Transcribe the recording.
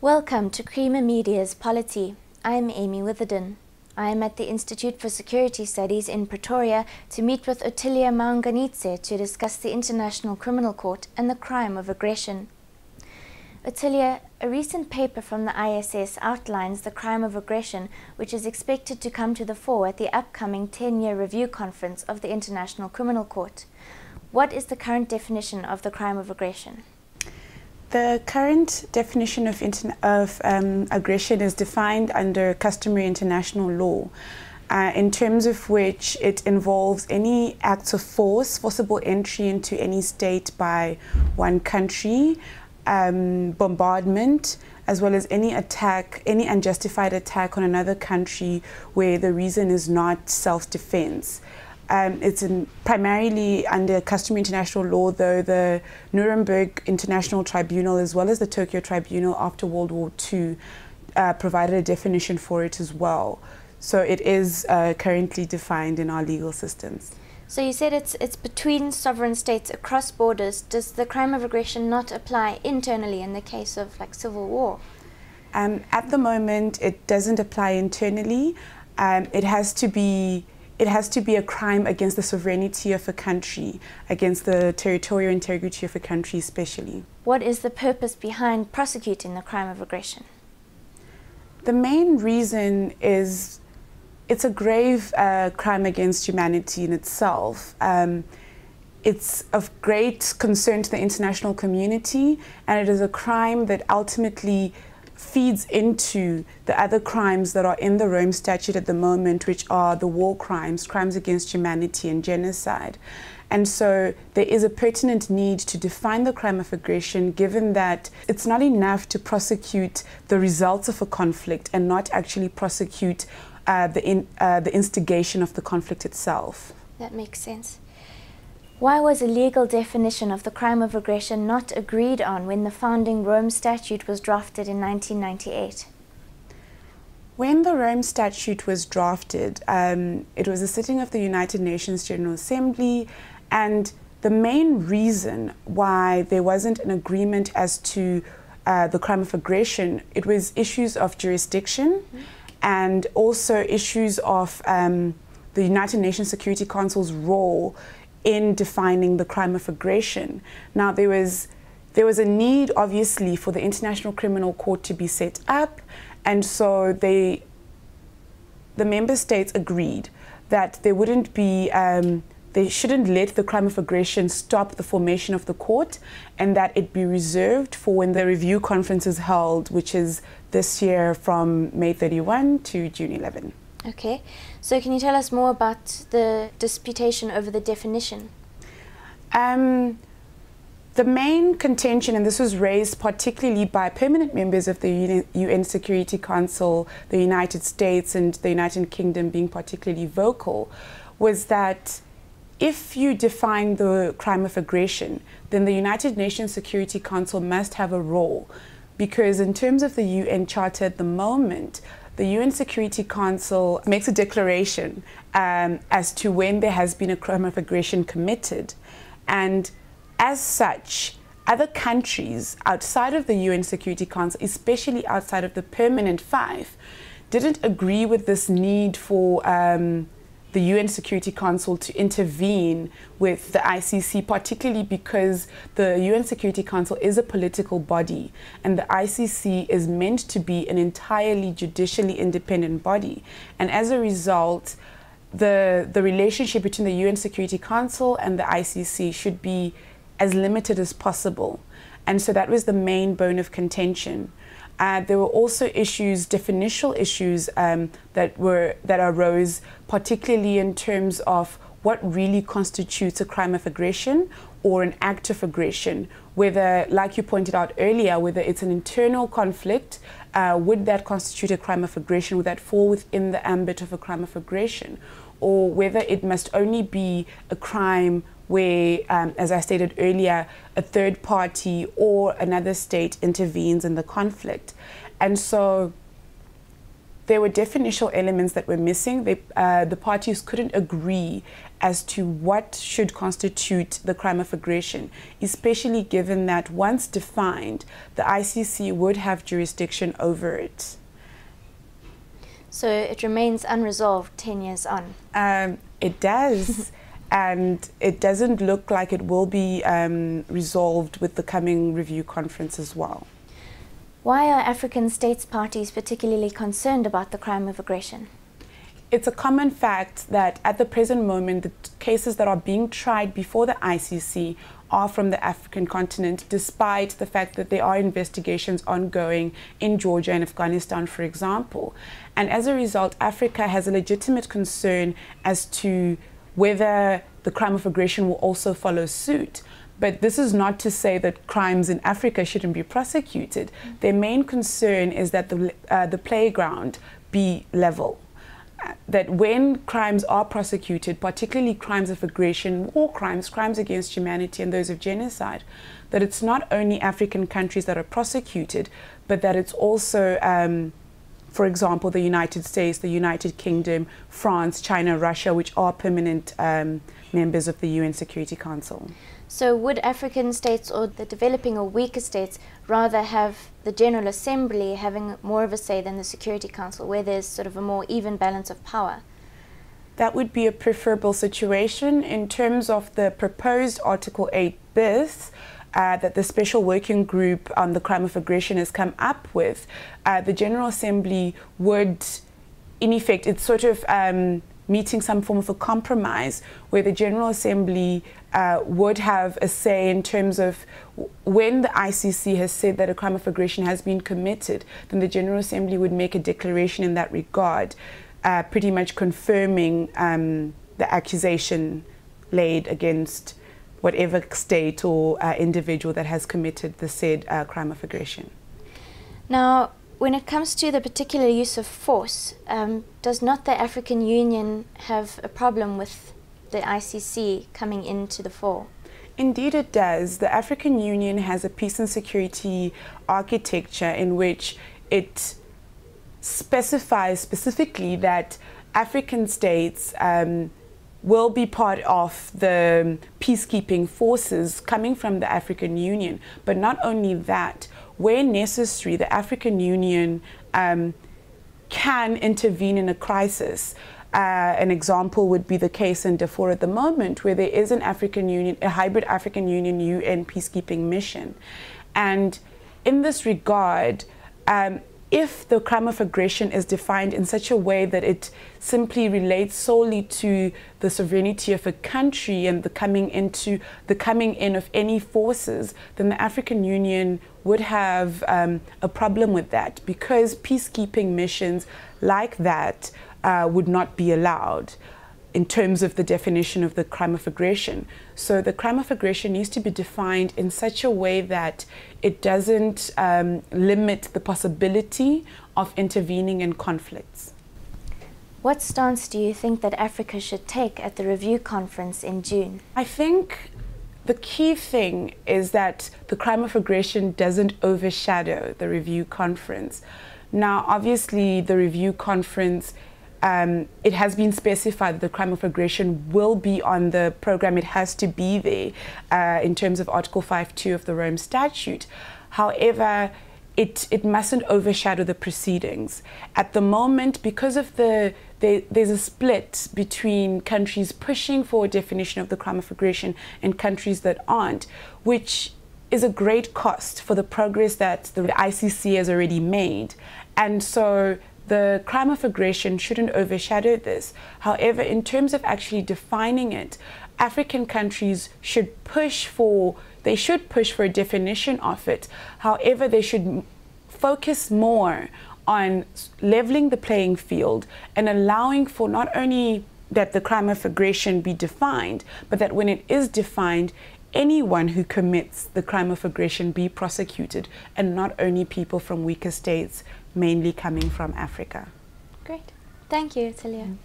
Welcome to Creamer Media's Polity. I am Amy Witherden. I am at the Institute for Security Studies in Pretoria to meet with Ottilia Maunganidze to discuss the International Criminal Court and the crime of aggression. Ottilia, a recent paper from the ISS outlines the crime of aggression, which is expected to come to the fore at the upcoming 10-year review conference of the International Criminal Court. What is the current definition of the crime of aggression? The current definition of aggression is defined under customary international law, in terms of which it involves any acts of force, forcible entry into any state by one country, bombardment, as well as any attack, any unjustified attack on another country where the reason is not self-defense. It's primarily under customary international law, though the Nuremberg International Tribunal as well as the Tokyo Tribunal after World War II provided a definition for it as well. So it is currently defined in our legal systems. So you said it's between sovereign states across borders. Does the crime of aggression not apply internally in the case of like civil war? At the moment, it doesn't apply internally. It has to be a crime against the sovereignty of a country, against the territorial integrity of a country especially. What is the purpose behind prosecuting the crime of aggression? The main reason is it's a grave crime against humanity in itself. It's of great concern to the international community, and it is a crime that ultimately feeds into the other crimes that are in the Rome Statute at the moment, which are the war crimes, crimes against humanity and genocide. And so there is a pertinent need to define the crime of aggression, given that it's not enough to prosecute the results of a conflict and not actually prosecute the instigation of the conflict itself. That makes sense. Why was a legal definition of the crime of aggression not agreed on when the founding Rome Statute was drafted in 1998? When the Rome Statute was drafted, it was a sitting of the United Nations General Assembly, and the main reason why there wasn't an agreement as to the crime of aggression, it was issues of jurisdiction and also issues of the United Nations Security Council's role in defining the crime of aggression. Now, there was a need, obviously, for the International Criminal Court to be set up, and so the member states agreed that there wouldn't be, they shouldn't let the crime of aggression stop the formation of the court, and that it be reserved for when the review conference is held, which is this year from May 31 to June 11. Okay, so can you tell us more about the disputation over the definition? The main contention, and this was raised particularly by permanent members of the UN Security Council, the United States and the United Kingdom being particularly vocal, was that if you define the crime of aggression, then the United Nations Security Council must have a role, because in terms of the UN Charter at the moment, the UN Security Council makes a declaration as to when there has been a crime of aggression committed. And as such, other countries outside of the UN Security Council, especially outside of the permanent five, didn't agree with this need for the UN Security Council to intervene with the ICC, particularly because the UN Security Council is a political body and the ICC is meant to be an entirely judicially independent body. And as a result, the relationship between the UN Security Council and the ICC should be as limited as possible. And so that was the main bone of contention. There were also issues, definitional issues that arose, particularly in terms of what really constitutes a crime of aggression or an act of aggression. Whether, like you pointed out earlier, whether it's an internal conflict, would that constitute a crime of aggression? Would that fall within the ambit of a crime of aggression? Or whether it must only be a crime where, as I stated earlier, a third party or another state intervenes in the conflict. And so there were definitional elements that were missing. The parties couldn't agree as to what should constitute the crime of aggression, especially given that once defined, the ICC would have jurisdiction over it. So it remains unresolved 10 years on? It does. And it doesn't look like it will be resolved with the coming review conference as well. Why are African states parties particularly concerned about the crime of aggression? It's a common fact that at the present moment, the cases that are being tried before the ICC are from the African continent, despite the fact that there are investigations ongoing in Georgia and Afghanistan, for example. And as a result, Africa has a legitimate concern as to whether the crime of aggression will also follow suit. But this is not to say that crimes in Africa shouldn't be prosecuted. Their main concern is that the playground be level. That when crimes are prosecuted, particularly crimes of aggression, war crimes, crimes against humanity and those of genocide, that it's not only African countries that are prosecuted, but that it's also for example, the United States, the United Kingdom, France, China, Russia, which are permanent members of the UN Security Council. So would African states or the developing or weaker states rather have the General Assembly having more of a say than the Security Council, where there's sort of a more even balance of power? That would be a preferable situation. In terms of the proposed Article 8 bis, that the Special Working Group on the Crime of Aggression has come up with, the General Assembly would, in effect, it's sort of meeting some form of a compromise where the General Assembly would have a say in terms of when the ICC has said that a crime of aggression has been committed, then the General Assembly would make a declaration in that regard, pretty much confirming the accusation laid against whatever state or individual that has committed the said crime of aggression. Now, when it comes to the particular use of force, does not the African Union have a problem with the ICC coming into the fore? Indeed it does. The African Union has a peace and security architecture in which it specifies specifically that African states will be part of the peacekeeping forces coming from the African Union. But not only that, where necessary, the African Union can intervene in a crisis. An example would be the case in Darfur at the moment, where there is an African Union, a hybrid African Union UN peacekeeping mission. And in this regard, if the crime of aggression is defined in such a way that it simply relates solely to the sovereignty of a country and the coming in of any forces, then the African Union would have a problem with that, because peacekeeping missions like that would not be allowed in terms of the definition of the crime of aggression. So the crime of aggression needs to be defined in such a way that it doesn't limit the possibility of intervening in conflicts. What stance do you think that Africa should take at the review conference in June? I think the key thing is that the crime of aggression doesn't overshadow the review conference. Now, obviously, the review conference, it has been specified that the crime of aggression will be on the program. It has to be there in terms of Article 5.2 of the Rome Statute. However, it mustn't overshadow the proceedings. At the moment, because of there's a split between countries pushing for a definition of the crime of aggression and countries that aren't, which is a great cost for the progress that the ICC has already made. And so the crime of aggression shouldn't overshadow this. However, in terms of actually defining it, African countries should push for a definition of it. However, they should focus more on leveling the playing field and allowing for not only that the crime of aggression be defined, but that when it is defined, anyone who commits the crime of aggression be prosecuted, and not only people from weaker states, mainly coming from Africa. Great. Thank you, Ottilia.